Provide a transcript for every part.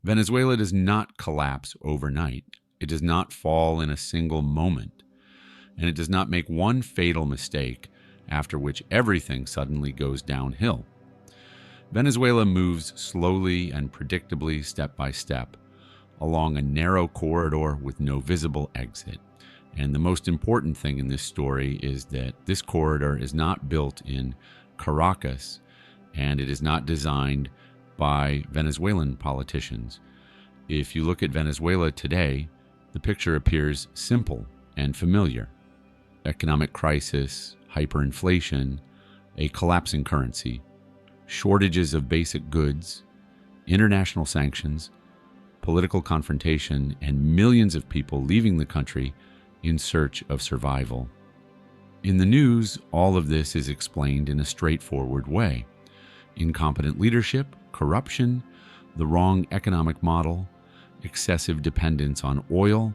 Venezuela does not collapse overnight. It does not fall in a single moment. And it does not make one fatal mistake after which everything suddenly goes downhill. Venezuela moves slowly and predictably, step by step, along a narrow corridor with no visible exit. And the most important thing in this story is that this corridor is not built in Caracas, and it is not designed by Venezuelan politicians. If you look at Venezuela today, the picture appears simple and familiar. Economic crisis, hyperinflation, a collapsing currency, shortages of basic goods, international sanctions, political confrontation, and millions of people leaving the country in search of survival. In the news, all of this is explained in a straightforward way. Incompetent leadership, corruption, the wrong economic model, excessive dependence on oil.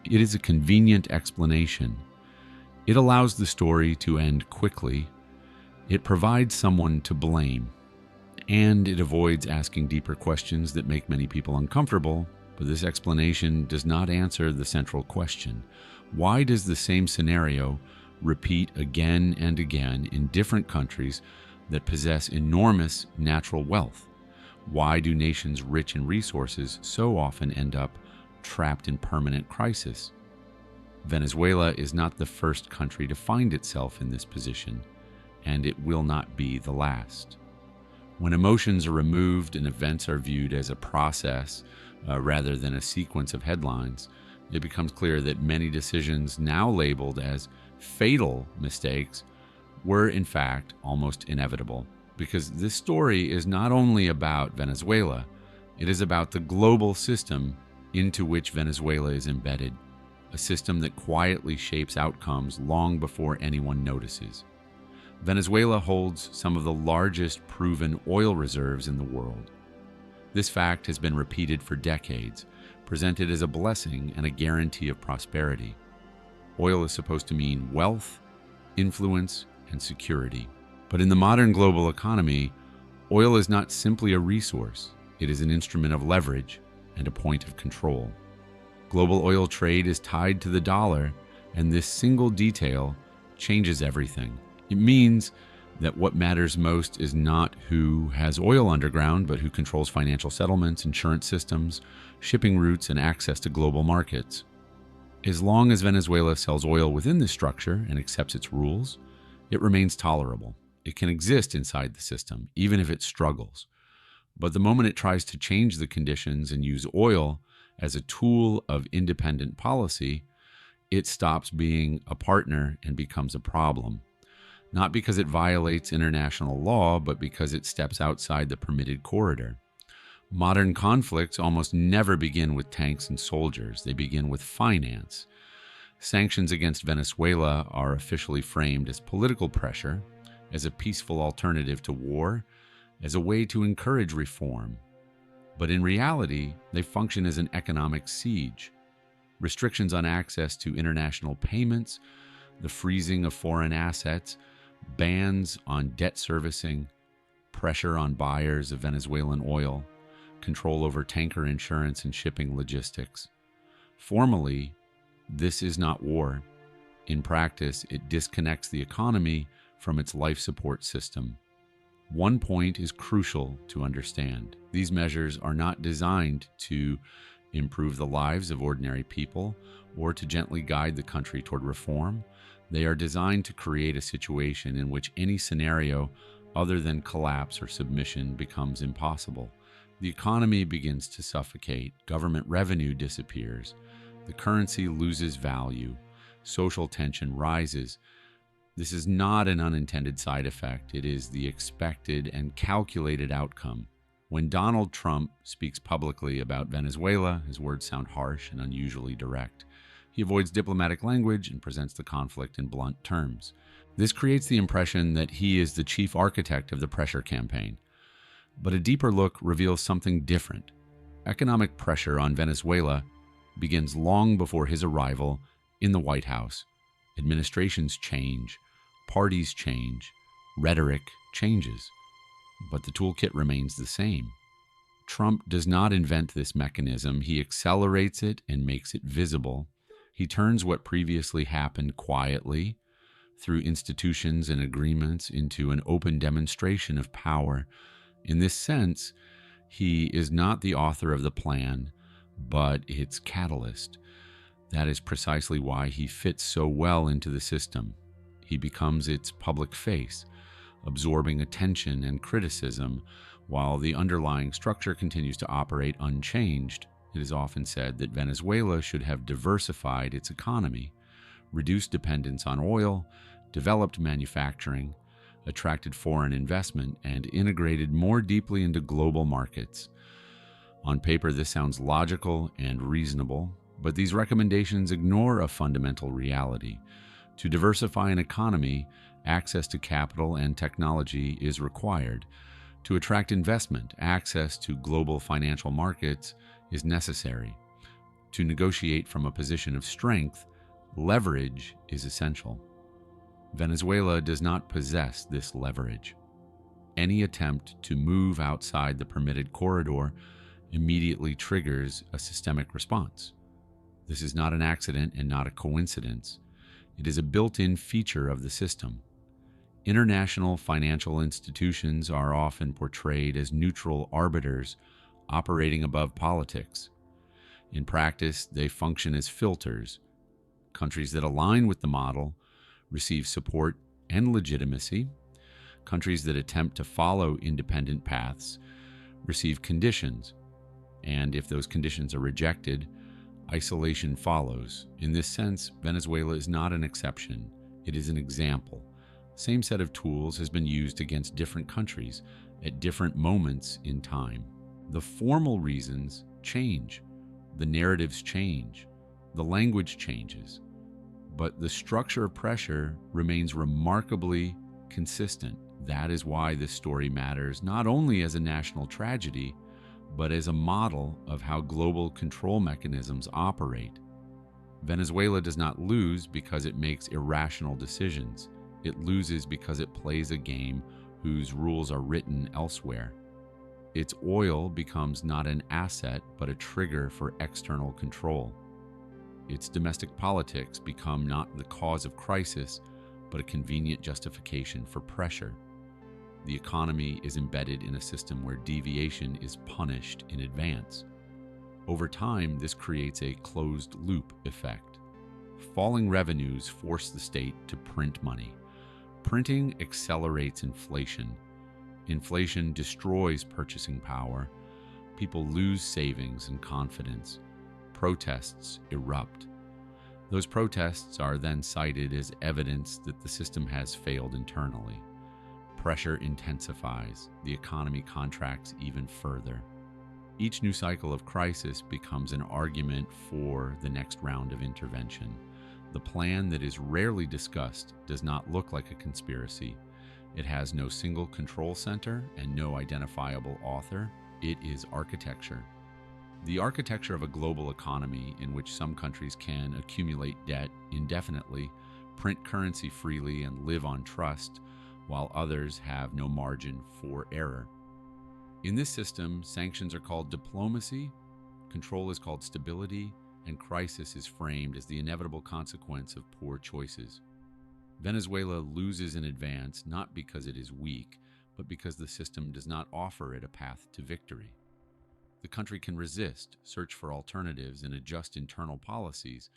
It is a convenient explanation. It allows the story to end quickly. It provides someone to blame. And it avoids asking deeper questions that make many people uncomfortable, but this explanation does not answer the central question. Why does the same scenario repeat again and again in different countries that possess enormous natural wealth? Why do nations rich in resources so often end up trapped in permanent crisis? Venezuela is not the first country to find itself in this position, and it will not be the last. When emotions are removed and events are viewed as a process rather than a sequence of headlines, it becomes clear that many decisions now labeled as fatal mistakes were in fact almost inevitable. Because this story is not only about Venezuela, it is about the global system into which Venezuela is embedded, a system that quietly shapes outcomes long before anyone notices. Venezuela holds some of the largest proven oil reserves in the world. This fact has been repeated for decades, presented as a blessing and a guarantee of prosperity. Oil is supposed to mean wealth, influence, and security. But in the modern global economy, oil is not simply a resource. It is an instrument of leverage and a point of control. Global oil trade is tied to the dollar, and this single detail changes everything. It means that what matters most is not who has oil underground, but who controls financial settlements, insurance systems, shipping routes, and access to global markets. As long as Venezuela sells oil within this structure and accepts its rules, it remains tolerable. It can exist inside the system, even if it struggles. But the moment it tries to change the conditions and use oil as a tool of independent policy, it stops being a partner and becomes a problem. Not because it violates international law, but because it steps outside the permitted corridor. Modern conflicts almost never begin with tanks and soldiers. They begin with finance. Sanctions against Venezuela are officially framed as political pressure, as a peaceful alternative to war, as a way to encourage reform. But in reality, they function as an economic siege. Restrictions on access to international payments, the freezing of foreign assets, bans on debt servicing, pressure on buyers of Venezuelan oil, control over tanker insurance and shipping logistics. Formally, this is not war. In practice, it disconnects the economy from its life support system. One point is crucial to understand. These measures are not designed to improve the lives of ordinary people or to gently guide the country toward reform. They are designed to create a situation in which any scenario other than collapse or submission becomes impossible. The economy begins to suffocate, government revenue disappears, the currency loses value, social tension rises. This is not an unintended side effect. It is the expected and calculated outcome. When Donald Trump speaks publicly about Venezuela, his words sound harsh and unusually direct. He avoids diplomatic language and presents the conflict in blunt terms. This creates the impression that he is the chief architect of the pressure campaign. But a deeper look reveals something different. Economic pressure on Venezuela begins long before his arrival in the White House. Administrations change, parties change, rhetoric changes, but the toolkit remains the same. Trump does not invent this mechanism. He accelerates it and makes it visible. He turns what previously happened quietly through institutions and agreements into an open demonstration of power. In this sense, he is not the author of the plan, but its catalyst. That is precisely why he fits so well into the system. He becomes its public face, absorbing attention and criticism, while the underlying structure continues to operate unchanged. It is often said that Venezuela should have diversified its economy, reduced dependence on oil, developed manufacturing, attracted foreign investment, and integrated more deeply into global markets. On paper, this sounds logical and reasonable, but these recommendations ignore a fundamental reality. To diversify an economy, access to capital and technology is required. To attract investment, access to global financial markets is necessary. To negotiate from a position of strength, leverage is essential. Venezuela does not possess this leverage. Any attempt to move outside the permitted corridor immediately triggers a systemic response. This is not an accident and not a coincidence. It is a built-in feature of the system. International financial institutions are often portrayed as neutral arbiters operating above politics. In practice, they function as filters. Countries that align with the model receive support and legitimacy. Countries that attempt to follow independent paths receive conditions, and if those conditions are rejected, isolation follows. In this sense, Venezuela is not an exception. It is an example. Same set of tools has been used against different countries at different moments in time. The formal reasons change. The narratives change. The language changes. But the structure of pressure remains remarkably consistent. That is why this story matters not only as a national tragedy, but as a model of how global control mechanisms operate. Venezuela does not lose because it makes irrational decisions. It loses because it plays a game whose rules are written elsewhere. Its oil becomes not an asset, but a trigger for external control. Its domestic politics become not the cause of crisis, but a convenient justification for pressure. The economy is embedded in a system where deviation is punished in advance. Over time, this creates a closed-loop effect. Falling revenues force the state to print money. Printing accelerates inflation. Inflation destroys purchasing power. People lose savings and confidence. Protests erupt. Those protests are then cited as evidence that the system has failed internally. Pressure intensifies. The economy contracts even further. Each new cycle of crisis becomes an argument for the next round of intervention. The plan that is rarely discussed does not look like a conspiracy. It has no single control center and no identifiable author. It is architecture. The architecture of a global economy in which some countries can accumulate debt indefinitely, print currency freely, and live on trust, while others have no margin for error. In this system, sanctions are called diplomacy, control is called stability, and crisis is framed as the inevitable consequence of poor choices. Venezuela loses in advance not because it is weak, but because the system does not offer it a path to victory. The country can resist, search for alternatives, and adjust internal policies,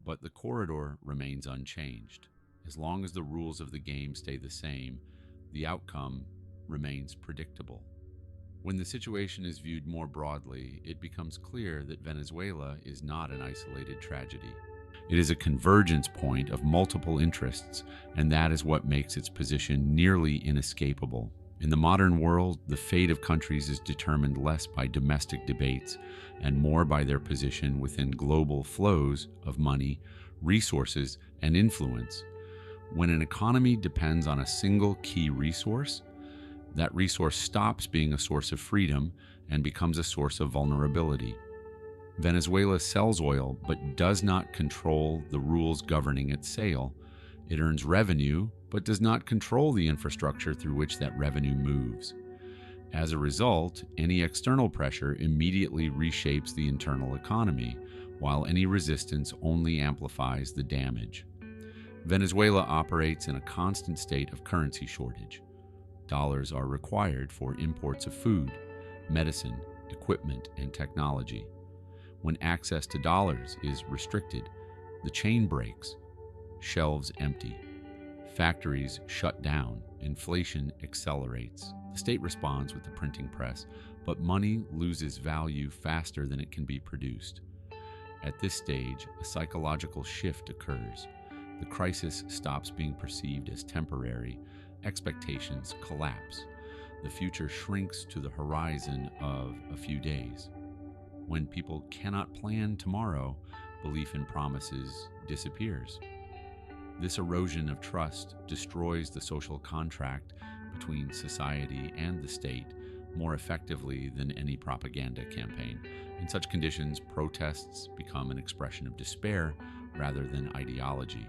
but the corridor remains unchanged. As long as the rules of the game stay the same, the outcome remains predictable. When the situation is viewed more broadly, it becomes clear that Venezuela is not an isolated tragedy. It is a convergence point of multiple interests, and that is what makes its position nearly inescapable. In the modern world, the fate of countries is determined less by domestic debates and more by their position within global flows of money, resources, and influence. When an economy depends on a single key resource, that resource stops being a source of freedom and becomes a source of vulnerability. Venezuela sells oil but does not control the rules governing its sale. It earns revenue but does not control the infrastructure through which that revenue moves. As a result, any external pressure immediately reshapes the internal economy, while any resistance only amplifies the damage. Venezuela operates in a constant state of currency shortage. Dollars are required for imports of food, medicine, equipment, and technology. When access to dollars is restricted, the chain breaks, shelves empty, factories shut down, inflation accelerates. The state responds with the printing press, but money loses value faster than it can be produced. At this stage, a psychological shift occurs. The crisis stops being perceived as temporary, expectations collapse. The future shrinks to the horizon of a few days. When people cannot plan tomorrow, belief in promises disappears. This erosion of trust destroys the social contract between society and the state more effectively than any propaganda campaign. In such conditions, protests become an expression of despair rather than ideology.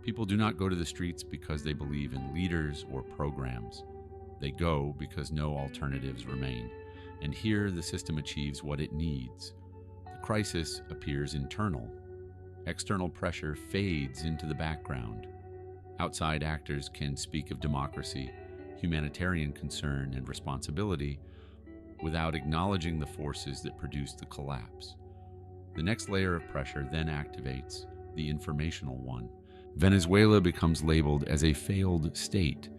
People do not go to the streets because they believe in leaders or programs. They go because no alternatives remain. And here the system achieves what it needs. The crisis appears internal. External pressure fades into the background. Outside actors can speak of democracy, humanitarian concern, and responsibility without acknowledging the forces that produce the collapse. The next layer of pressure then activates the informational one. Venezuela becomes labeled as a failed state,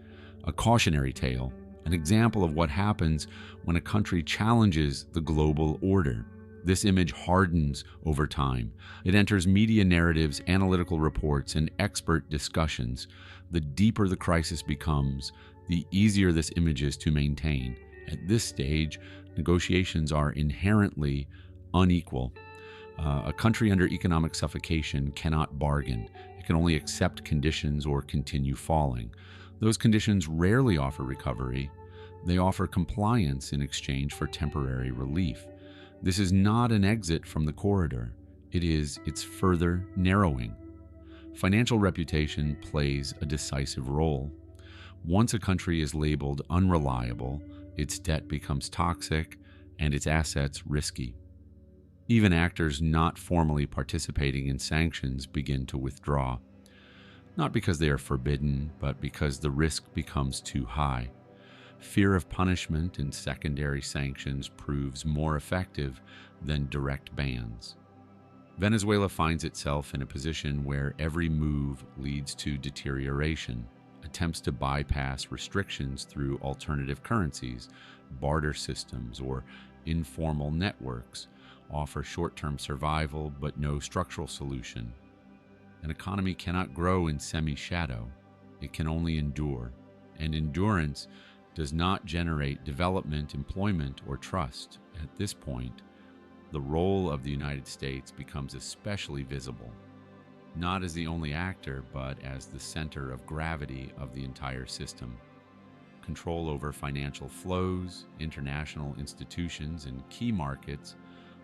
a cautionary tale, an example of what happens when a country challenges the global order. This image hardens over time. It enters media narratives, analytical reports, and expert discussions. The deeper the crisis becomes, the easier this image is to maintain. At this stage, negotiations are inherently unequal. A country under economic suffocation cannot bargain. It can only accept conditions or continue falling. Those conditions rarely offer recovery. They offer compliance in exchange for temporary relief. This is not an exit from the corridor. It is its further narrowing. Financial reputation plays a decisive role. Once a country is labeled unreliable, its debt becomes toxic and its assets risky. Even actors not formally participating in sanctions begin to withdraw, not because they are forbidden, but because the risk becomes too high. Fear of punishment and secondary sanctions proves more effective than direct bans. Venezuela finds itself in a position where every move leads to deterioration. Attempts to bypass restrictions through alternative currencies, barter systems, or informal networks offer short-term survival but no structural solution. An economy cannot grow in semi-shadow. It can only endure, and endurance does not generate development, employment, or trust. At this point, the role of the United States becomes especially visible, not as the only actor, but as the center of gravity of the entire system. Control over financial flows, international institutions, and key markets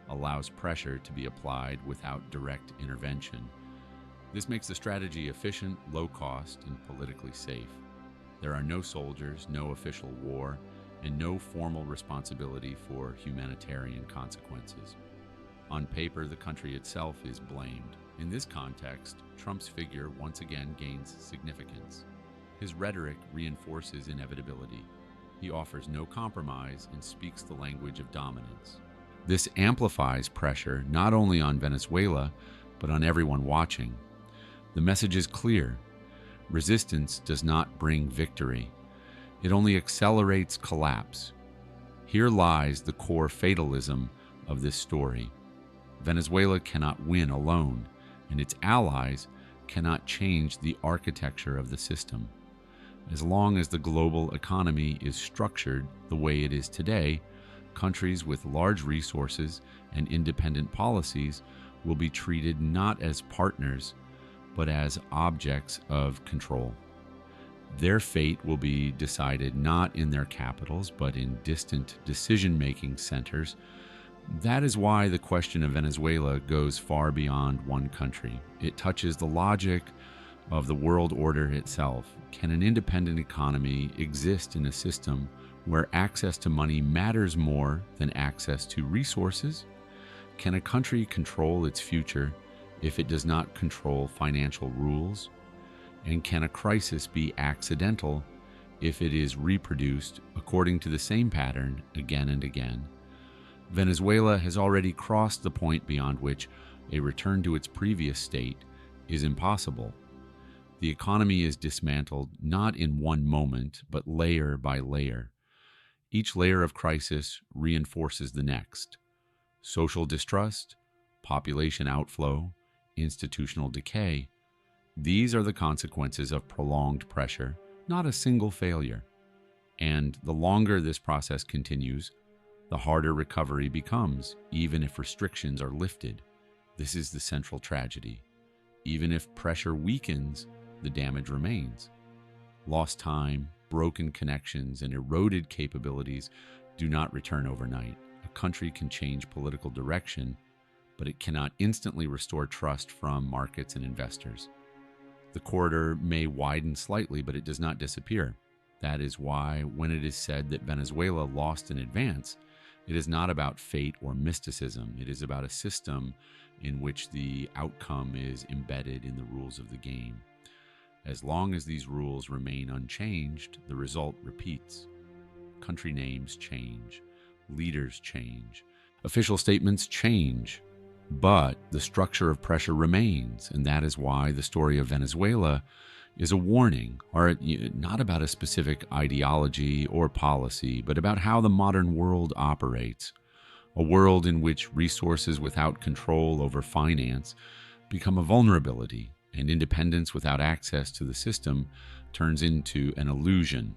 allows pressure to be applied without direct intervention. This makes the strategy efficient, low cost, and politically safe. There are no soldiers, no official war, and no formal responsibility for humanitarian consequences. On paper, the country itself is blamed. In this context, Trump's figure once again gains significance. His rhetoric reinforces inevitability. He offers no compromise and speaks the language of dominance. This amplifies pressure not only on Venezuela, but on everyone watching. The message is clear. Resistance does not bring victory. It only accelerates collapse. Here lies the core fatalism of this story. Venezuela cannot win alone, and its allies cannot change the architecture of the system. As long as the global economy is structured the way it is today, countries with large resources and independent policies will be treated not as partners, but as objects of control. Their fate will be decided not in their capitals, but in distant decision-making centers. That is why the question of Venezuela goes far beyond one country. It touches the logic of the world order itself. Can an independent economy exist in a system where access to money matters more than access to resources? Can a country control its future if it does not control financial rules? And can a crisis be accidental if it is reproduced according to the same pattern again and again? Venezuela has already crossed the point beyond which a return to its previous state is impossible. The economy is dismantled not in one moment, but layer by layer. Each layer of crisis reinforces the next. Social distrust, population outflow, institutional decay. These are the consequences of prolonged pressure, not a single failure. And the longer this process continues, the harder recovery becomes, even if restrictions are lifted. This is the central tragedy. Even if pressure weakens, the damage remains. Lost time, broken connections, and eroded capabilities do not return overnight. A country can change political direction, but it cannot instantly restore trust from markets and investors. The corridor may widen slightly, but it does not disappear. That is why, when it is said that Venezuela lost in advance, it is not about fate or mysticism. It is about a system in which the outcome is embedded in the rules of the game. As long as these rules remain unchanged, the result repeats. Country names change, leaders change, official statements change, but the structure of pressure remains, and that is why the story of Venezuela is a warning, or not about a specific ideology or policy, but about how the modern world operates. A world in which resources without control over finance become a vulnerability, and independence without access to the system turns into an illusion.